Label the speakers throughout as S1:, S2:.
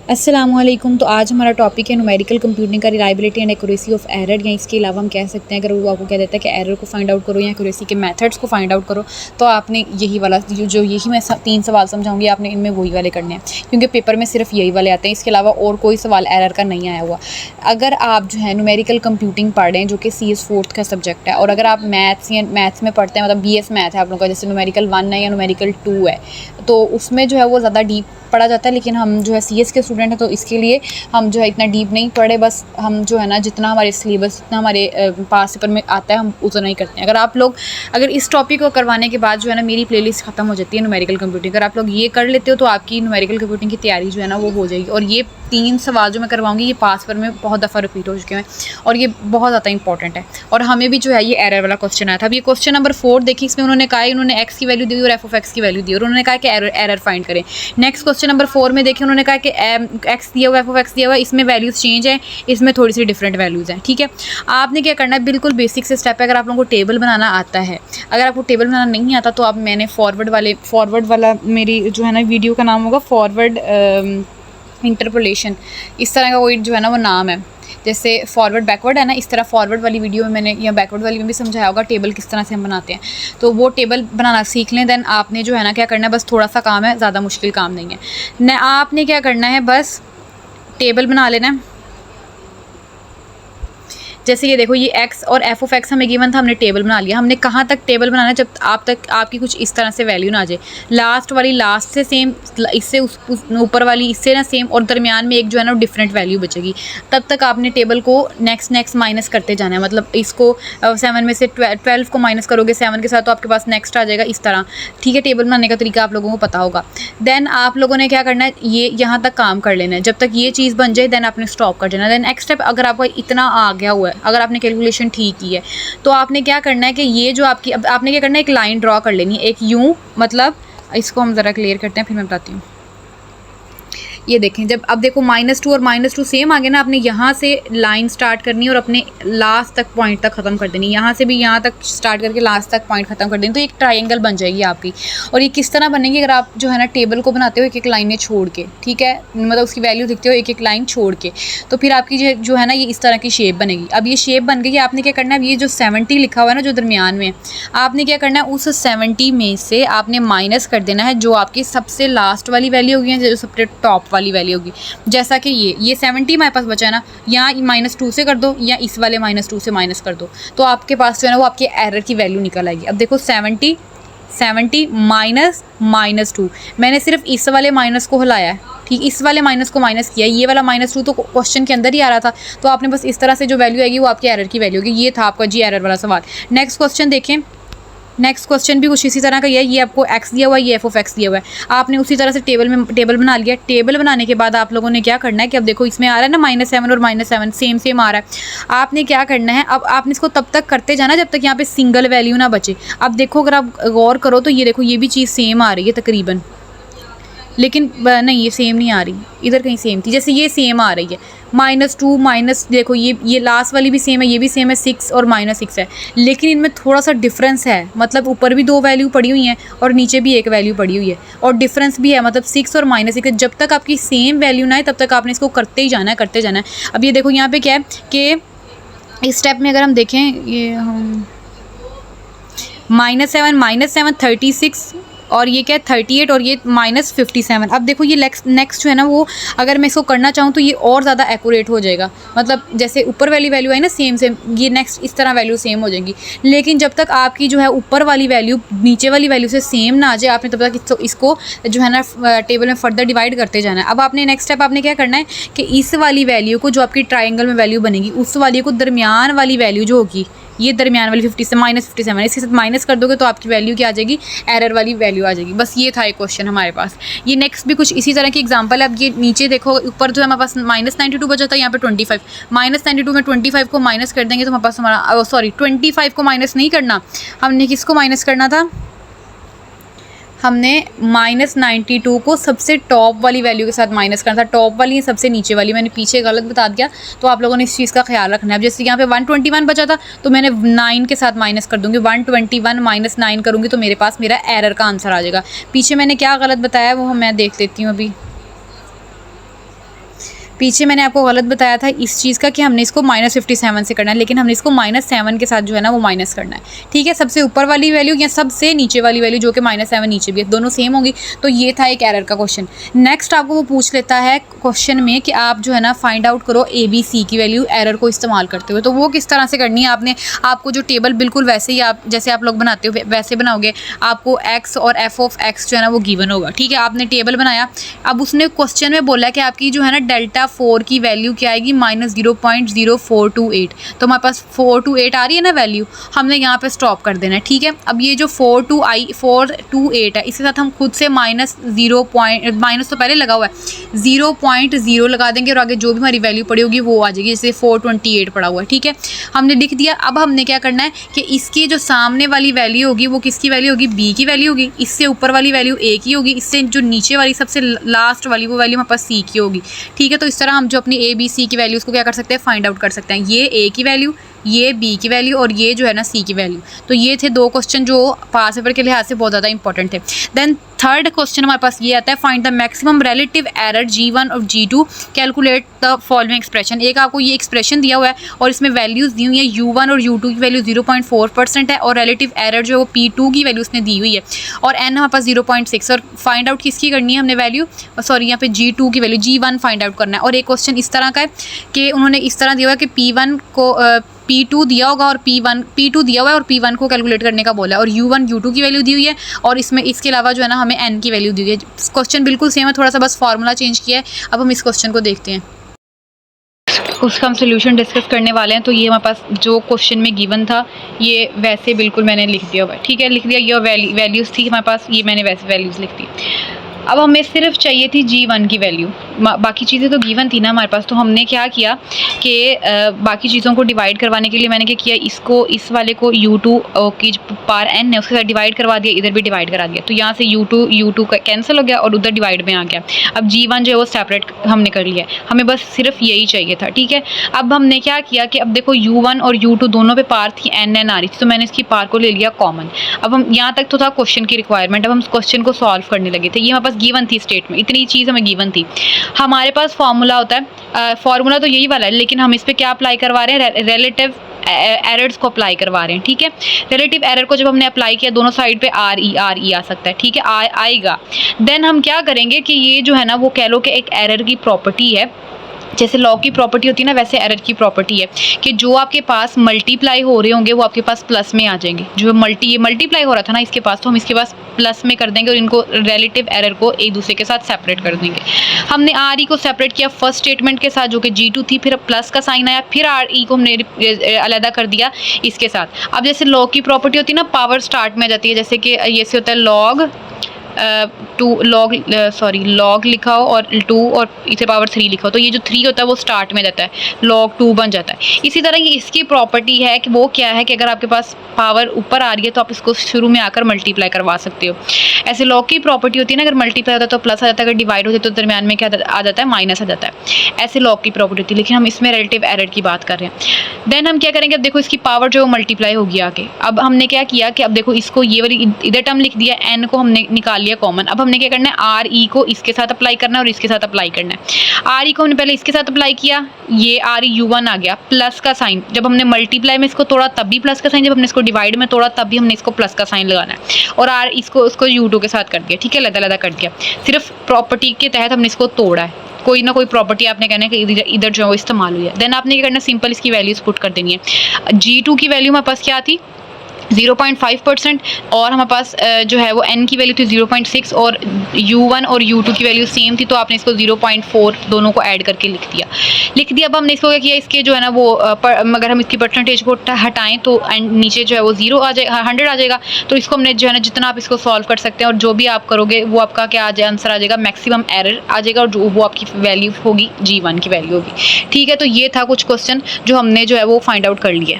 S1: अस्सलामुअलैकुम। तो आज हमारा टॉपिक है न्यूमेरिकल कंप्यूटिंग का reliability and accuracy of error, या इसके अलावा हम कह सकते हैं अगर वो आपको कह देता है कि एरर को फाइंड आउट करो या एक्यूरेसी के मेथड्स को फाइंड आउट करो, तो आपने यही वाला जो यही मैं 3 सवाल समझाऊंगी, आपने इनमें वही वाले करने हैं, क्योंकि पेपर में सिर्फ यही वाले आते हैं। इसके अलावा और कोई सवाल एरर का नहीं आया हुआ। अगर आप जो है न्यूमेरिकल कंप्यूटिंग पढ़ रहे हैं, जो कि CS 4th का सब्जेक्ट है, और अगर आप मैथ्स में पढ़ते हैं, मतलब BS मैथ है आप लोगों का, जैसे न्यूमेरिकल 1 है या न्यूमेरिकल 2 है, तो उसमें जो है वो ज़्यादा डीप पढ़ा जाता है। लेकिन हम जो है CS के स्टूडेंट हैं, तो इसके लिए हम जो है इतना डीप नहीं पढ़े, बस हम जो है ना जितना हमारे सिलेबस, जितना हमारे पास पेपर में आता है, हम उतना ही करते हैं। अगर इस टॉपिक को करवाने के बाद जो है ना मेरी प्लेलिस्ट ख़त्म हो जाती है न्यूमेरिकल कंप्यूटिंग। अगर आप लोग ये कर लेते हो तो आपकी न्यूमेरिकल कंप्यूटिंग की तैयारी जो है ना वो हो जाएगी। और ये 3 सवाल जो मैं करवाऊंगी, ये पास पेपर में बहुत दफ़ा रिपीट हो चुके हैं और ये बहुत ज़्यादा इंपॉर्टेंट है। और हमें भी जो है ये एरर वाला क्वेश्चन आया था। अब ये क्वेश्चन नंबर 4 देखिए, इसमें उन्होंने कहा उन्होंने x की वैल्यू दी और f(x) की वैल्यू दी, और उन्होंने कहा कि एरर फाइंड करें। नेक्स्ट क्वेश्चन नंबर 4 में देखिए, उन्होंने कहा कि x दिया हुआ, f(x) दिया हुआ, इसमें वैल्यूज़ चेंज है, इसमें थोड़ी सी डिफरेंट वैल्यूज़ हैं। ठीक है, आपने क्या करना है, बिल्कुल बेसिक से स्टेप है। अगर आप लोगों को टेबल बनाना आता है, अगर आपको टेबल बनाना नहीं आता तो आप मैंने फॉरवर्ड वाला मेरी जो है ना वीडियो का नाम होगा फॉरवर्ड इंटरपोलेशन, इस तरह का कोई जो है ना वो नाम है। जैसे फॉरवर्ड बैकवर्ड है ना, इस तरह फॉरवर्ड वाली वीडियो में मैंने या बैकवर्ड वाली में भी समझाया होगा टेबल किस तरह से हम बनाते हैं। तो वो टेबल बनाना सीख लें। देन आपने जो है ना क्या करना है, बस थोड़ा सा काम है, ज़्यादा मुश्किल काम नहीं है न। आपने क्या करना है, बस टेबल बना लेना है। जैसे ये देखो, ये x और f(x) हमें गिवन था, हमने टेबल बना लिया। हमने कहाँ तक टेबल बनाना है, जब आपकी कुछ इस तरह से वैल्यू ना आ जाए, लास्ट वाली लास्ट से सेम, इससे उस ऊपर वाली इससे ना सेम, और दरमियान में एक जो है ना डिफरेंट वैल्यू बचेगी। तब तक आपने टेबल को नेक्स्ट माइनस करते जाना है। मतलब इसको 7 में से 12 को माइनस करोगे 7 के साथ, तो आपके पास नेक्स्ट आ जाएगा इस तरह। ठीक है, टेबल बनाने का तरीका आप लोगों को पता होगा। देन आप लोगों ने क्या करना है, ये यहाँ तक काम कर लेना है। जब तक ये चीज़ बन जाए देन आपने स्टॉप कर देना। देन नेक्स्ट स्टेप, अगर आपको इतना आ गया हुआ है, अगर आपने कैलकुलेशन ठीक की है, तो आपने क्या करना है कि ये जो आपकी, अब आपने क्या करना है, एक लाइन ड्रॉ कर लेनी है, एक यूं, मतलब इसको हम ज़रा क्लियर करते हैं फिर मैं बताती हूँ। ये देखें, जब अब देखो -2 और -2 सेम आ गया ना, आपने यहाँ से लाइन स्टार्ट करनी है और अपने लास्ट तक पॉइंट तक ख़त्म कर देनी। यहाँ से भी यहाँ तक स्टार्ट करके लास्ट तक पॉइंट ख़त्म कर देनी, तो एक ट्रायंगल बन जाएगी आपकी। और ये किस तरह बनेगी, अगर आप जो है ना टेबल को बनाते हो एक लाइनें छोड़ के, ठीक है, मतलब उसकी वैल्यू लिखते हो एक लाइन छोड़ के, तो फिर आपकी जो है ना ये इस तरह की शेप बनेगी। अब ये शेप बन गई, आपने क्या करना है, ये जो 70 लिखा हुआ है ना जो दरमियान में, आपने क्या करना है, उस 70 में से आपने माइनस कर देना है जो आपकी सबसे लास्ट वाली वैल्यू होगी, जो सबसे टॉप वाली वैल्यू होगी। जैसा कि ये 70 हमारे पास बचा है ना, यहाँ -2 से कर दो या इस वाले -2 से माइनस कर दो, तो आपके पास जो है ना वो आपके एरर की वैल्यू निकल आएगी। अब देखो 70 -2, मैंने सिर्फ इस वाले माइनस को हिलाया है, ठीक, इस वाले माइनस को माइनस किया, ये वाला -2 तो क्वेश्चन के अंदर ही आ रहा था, तो आपने बस इस तरह से जो वैल्यू आएगी वो आपके एरर की वैल्यू होगी। ये था आपका जी एरर वाला सवाल। नेक्स्ट क्वेश्चन देखें, नेक्स्ट क्वेश्चन भी कुछ इसी तरह का ही है। ये आपको x दिया हुआ है, ये f(x) दिया हुआ है, आपने उसी तरह से टेबल बना लिया। टेबल बनाने के बाद आप लोगों ने क्या करना है कि अब देखो इसमें आ रहा है ना -7 और -7 सेम आ रहा है। आपने क्या करना है, अब आपने इसको तब तक करते जाना जब तक यहाँ पे सिंगल वैल्यू ना बचे। अब देखो, अगर आप गौर करो तो ये देखो, ये भी चीज़ सेम आ रही है तकरीबन, लेकिन नहीं, ये सेम नहीं आ रही, इधर कहीं सेम थी, जैसे ये सेम आ रही है। -2 माइनस, देखो ये लास्ट वाली भी सेम है, ये भी सेम है, 6 और -6 है, लेकिन इनमें थोड़ा सा डिफरेंस है। मतलब ऊपर भी 2 वैल्यू पड़ी हुई हैं और नीचे भी एक वैल्यू पड़ी हुई है, और डिफरेंस भी है, मतलब 6 और -6। जब तक आपकी सेम वैल्यू ना है तब तक आपने इसको करते ही जाना है, करते जाना है। अब ये देखो यहाँ पे क्या है कि इस स्टेप में अगर हम देखें, ये हम -7 36, और ये क्या है 38, और ये -57। अब देखो ये नेक्स्ट जो है ना वो, अगर मैं इसको करना चाहूँ तो ये और ज़्यादा एक्यूरेट हो जाएगा। मतलब जैसे ऊपर वाली वैल्यू आई ना सेम, ये नेक्स्ट इस तरह वैल्यू सेम हो जाएंगी। लेकिन जब तक आपकी जो है ऊपर वाली वैल्यू नीचे वाली वैल्यू से सेम ना आ जाए, आपने तब तक इसको जो है ना टेबल में फर्दर डिवाइड करते जाना है। अब आपने नेक्स्ट स्टेप आपने क्या करना है कि इस वाली वैल्यू को, जो आपकी ट्राइंगल में वैल्यू बनेगी, उस वाली को दरमियान वाली वैल्यू जो होगी, ये दरमियान वाली 50 से -57, इसके साथ माइनस कर दोगे तो आपकी वैल्यू क्या आ जाएगी, एरर वाली वैल्यू आ जाएगी। बस ये था एक क्वेश्चन हमारे पास। ये नेक्स्ट भी कुछ इसी तरह की एग्जांपल है। अब ये नीचे देखो, ऊपर जो हमारे पास -92 बचा था, यहाँ पे 25, -92 में 25 को माइनस कर देंगे तो हमारे पास हमारा 25 को माइनस नहीं करना, हमने किसको माइनस करना था, हमने -92 को सबसे टॉप वाली वैल्यू के साथ माइनस करना था। टॉप वाली सबसे नीचे वाली, मैंने पीछे गलत बता दिया, तो आप लोगों ने इस चीज़ का ख्याल रखना है। अब जैसे यहाँ पे 121 बचा था तो मैंने 9 के साथ माइनस कर दूँगी, 121 - 9 करूँगी तो मेरे पास मेरा एरर का आंसर आ जाएगा। पीछे मैंने क्या गलत बताया वो मैं देख लेती हूँ अभी। पीछे मैंने आपको गलत बताया था इस चीज़ का कि हमने इसको -57 से करना है, लेकिन हमने इसको -7 के साथ जो है ना वो माइनस करना है। ठीक है, सबसे ऊपर वाली वैल्यू या सबसे नीचे वाली वैल्यू जो कि -7 नीचे भी है, दोनों सेम होंगी। तो ये था एक एरर का क्वेश्चन। नेक्स्ट आपको वो पूछ लेता है क्वेश्चन में कि आप जो है ना फाइंड आउट करो ABC की वैल्यू एरर को इस्तेमाल करते हुए। तो वो किस तरह से करनी है, आपको जो टेबल बिल्कुल वैसे ही आप जैसे आप लोग बनाते हो वैसे बनाओगे। आपको x और f(x) जो है ना वो गिवन होगा। ठीक है, आपने टेबल बनाया। अब उसने क्वेश्चन में बोला कि आपकी जो है ना डेल्टा 4 की वैल्यू क्या आएगी, -0.0428। तो हमारे पास 428 आ रही है ना वैल्यू, हमने यहाँ पे स्टॉप कर देना है। ठीक है, अब ये जो 428 है इसके साथ हम खुद से माइनस तो पहले लगा हुआ है 0.0 लगा देंगे और आगे जो भी हमारी वैल्यू पड़ी होगी वो आ जाएगी। जैसे 428 पड़ा हुआ है। ठीक है, हमने लिख दिया। अब हमने क्या करना है कि इसकी जो सामने वाली वैल्यू होगी वो किसकी वैल्यू होगी, B की वैल्यू होगी। इससे ऊपर वाली वैल्यू A की होगी। इससे जो नीचे वाली सबसे लास्ट वाली वो वैल्यू हमारे पास C की होगी। ठीक है, तो इस तरह हम जो अपनी ABC की वैल्यूज़ को क्या कर सकते हैं, फाइंड आउट कर सकते हैं। ये A की वैल्यू, ये B की वैल्यू और ये जो है ना C की वैल्यू। तो ये थे 2 क्वेश्चन जो पास पेपर के लिहाज से बहुत ज़्यादा इंपॉर्टेंट थे। देन थर्ड क्वेश्चन हमारे पास ये आता है, find the maximum relative error G1 और G2, calculate the following expression. एक आपको ये एक्सप्रेशन दिया हुआ है और इसमें वैल्यूज़ दी हुई है। U1 और U2 की वैल्यू 0.4% है और रिलेटिव एरर जो है वो P2 की वैल्यू उसने दी हुई है और N हमारे पास 0.6। और फाइंड आउट किसकी करनी है हमने वैल्यू, सॉरी यहाँ पे G2 की वैल्यू, G1 फाइंड आउट करना है। और एक क्वेश्चन इस तरह का है कि उन्होंने इस तरह दिया हुआ है कि P1 को P2 दिया होगा और P2 दिया हुआ है और P1 को कैलकुलेट करने का बोला है और U1 U2 की वैल्यू दी हुई है और इसमें इसके अलावा जो है ना हमें N की वैल्यू दी हुई है। क्वेश्चन बिल्कुल सेम है, थोड़ा सा बस फार्मूला चेंज किया है। अब हम इस क्वेश्चन को देखते हैं, उसका हम सोल्यूशन डिस्कस करने वाले हैं। तो ये हमारे पास जो क्वेश्चन में गिवन था ये वैसे बिल्कुल मैंने लिख दिया हुआ है। ठीक है, लिख दिया। ये वैल्यूज़ थी हमारे पास, ये मैंने वैसे वैल्यूज़ लिख दी। अब हमें सिर्फ चाहिए थी G1 की वैल्यू, बाकी चीज़ें तो गिवन थी ना हमारे पास। तो हमने क्या किया कि बाकी चीज़ों को डिवाइड करवाने के लिए मैंने क्या किया, इस वाले को U2 की पावर N है उसके साथ डिवाइड करवा दिया, इधर भी डिवाइड करा दिया। तो यहाँ से U2 का कैंसिल हो गया और उधर डिवाइड में आ गया। अब G1 जो है वो सेपरेट हमने कर लिया, हमें बस सिर्फ यही चाहिए था। ठीक है, अब हमने क्या किया कि अब देखो U1 और U2 दोनों पे पार थी N आ रही थी, तो मैंने इसकी पार को ले लिया कॉमन। अब हम यहाँ तक तो था क्वेश्चन की रिक्वायरमेंट, अब हम क्वेश्चन को सॉल्व करने लगे थे। ये हमारे पास गिवन थी स्टेट में, इतनी चीज़ हमें गिवन थी। हमारे पास फार्मूला होता है, फार्मूला तो यही वाला है लेकिन हम इस पे क्या अप्लाई करवा रहे हैं, रिलेटिव एरर्स को अप्लाई करवा रहे हैं। ठीक है, रिलेटिव एरर को जब हमने अप्लाई किया दोनों साइड पे आर ई आ सकता है। ठीक है, आएगा। देन हम क्या करेंगे कि ये जो है ना वो कह लो कि एक एरर की प्रॉपर्टी है, जैसे लॉग की प्रॉपर्टी होती है ना वैसे एरर की प्रॉपर्टी है कि जो आपके पास मल्टीप्लाई हो रहे होंगे वो आपके पास प्लस में आ जाएंगे। जो ये मल्टीप्लाई हो रहा था ना इसके पास, तो हम इसके पास प्लस में कर देंगे और इनको रिलेटिव एरर को एक दूसरे के साथ सेपरेट कर देंगे। हमने आर ई को सेपरेट किया फर्स्ट स्टेटमेंट के साथ जो कि G2 थी, फिर प्लस का साइन आया, फिर आर ई को हमने अलग कर दिया इसके साथ। अब जैसे लॉग की प्रॉपर्टी होती है ना, पावर स्टार्ट में आ जाती है, जैसे कि ये से होता है लॉग लिखा हो और 2 और इसे पावर 3 लिखा हो, तो ये जो 3 होता है वो स्टार्ट में जाता है, log 2 बन जाता है। इसी तरह ये इसकी प्रॉपर्टी है कि वो क्या है कि अगर आपके पास पावर ऊपर आ रही है तो आप इसको शुरू में आकर मल्टीप्लाई करवा सकते हो। ऐसे log की प्रॉपर्टी होती है ना, अगर मल्टीप्लाई होता है तो प्लस आ जाता है, अगर डिवाइड होता है तो दरमियान में क्या आ जाता है, माइनस आ जाता है। ऐसे log की प्रॉपर्टी होती है, लेकिन हम इसमें रिलेटिव एरर की बात कर रहे हैं। देन हम क्या करेंगे, अब देखो इसकी पावर जो मल्टीप्लाई होगी आगे। अब हमने क्या किया कि अब देखो इसको ये वाली इधर टर्म लिख दिया, n को हमने निकाल लिया कॉमन। अब हमने क्या करना है, आर ई को इसके साथ अप्लाई करना है और इसके साथ अप्लाई करना है। आर ई को हमने पहले इसके साथ अप्लाई किया, ये आर ई U1 आ गया, प्लस का साइन। जब हमने मल्टीप्लाई में इसको तोड़ा तब भी प्लस का साइन, जब हमने इसको डिवाइड में तोड़ा तब भी हमने इसको प्लस का साइन लगाना है। और आर उसको U2 के साथ कर दिया। ठीक है, अलग-अलग कर दिया, सिर्फ प्रॉपर्टी के तहत हमने इसको तोड़ा है। कोई ना कोई प्रॉपर्टी आपने कहना है कि इधर जो है वो इस्तेमाल हुई है। देन आपने क्या करना है, सिंपल इसकी वैल्यूज पुट कर देनी है। G2 की वैल्यू हमारे पास क्या थी, 0.5% और हमारे पास जो है वो n की वैल्यू थी 0.6 और U1 और U2 की वैल्यू सेम थी, तो आपने इसको 0.4 दोनों को ऐड करके लिख दिया। अब हमने इसको क्या किया, इसके जो है ना वो अगर हम इसकी परसेंटेज को हटाएं तो नीचे जो है वो 0 आ जाएगा, 100 आ जाएगा। तो इसको हमने जो है ना जितना आप इसको सॉल्व कर सकते हैं और जो भी आप करोगे वो आपका क्या आ जाए, आंसर आ जाएगा, मैक्सिमम एरर आ जाएगा और जो वो आपकी वैल्यू होगी G1 की वैल्यू होगी। ठीक है, तो ये था कुछ क्वेश्चन जो हमने जो है वो फाइंड आउट कर लिया।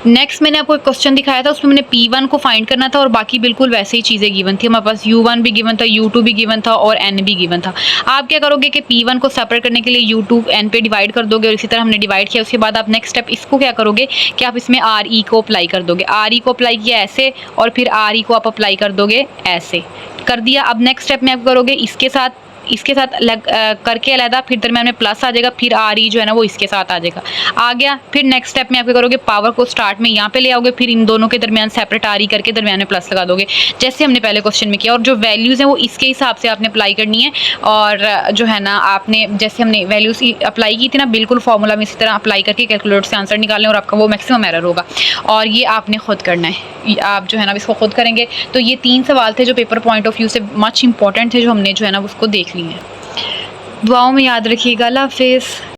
S1: नेक्स्ट मैंने आपको एक क्वेश्चन दिखाया था, उसमें मैंने P1 को फाइंड करना था और बाकी बिल्कुल वैसे ही चीज़ें गिवन थी। हमारे पास U1 भी गिवन था, U2 भी गिवन था और N भी गिवन था। आप क्या करोगे कि P1 को सेपरेट करने के लिए U2 N पे डिवाइड कर दोगे और इसी तरह हमने डिवाइड किया। उसके बाद आप नेक्स्ट स्टेप इसको क्या करोगे कि आप इसमें RE को अप्लाई कर दोगे। RE को अप्लाई किया ऐसे और फिर RE को आप अप्लाई कर दोगे ऐसे कर दिया। अब नेक्स्ट स्टेप में आप करोगे इसके साथ इसके साथ करके अलहदा, फिर दरम्यान में प्लस आ जाएगा, फिर आर ई जो है ना वो इसके साथ आ जाएगा। आ गया। फिर नेक्स्ट स्टेप में आप क्या करोगे, पावर को स्टार्ट में यहाँ पे ले आओगे, फिर इन दोनों के दरमियान सेपरेट आर ई करके दरम्यान में प्लस लगा दोगे, जैसे हमने पहले क्वेश्चन में किया। और जो वैल्यूज़ हैं वो इसके हिसाब से आपने अप्लाई करनी है। और जो है ना आपने जैसे हमने वैल्यूज़ अप्लाई की थी ना, बिल्कुल फॉर्मूला में इसी तरह अप्लाई करके कैलकुलेटर से आंसर निकालें और आपका वो मैक्सिमम एरर होगा। और ये आपने खुद करना है, आप जो है ना इसको खुद करेंगे। तो ये 3 सवाल थे जो पेपर पॉइंट ऑफ व्यू से मच इंपॉर्टेंट थे, जो हमने जो है ना उसको देख लिए हैं। दुआओं में याद रखिएगा। अल्लाह हाफिज़।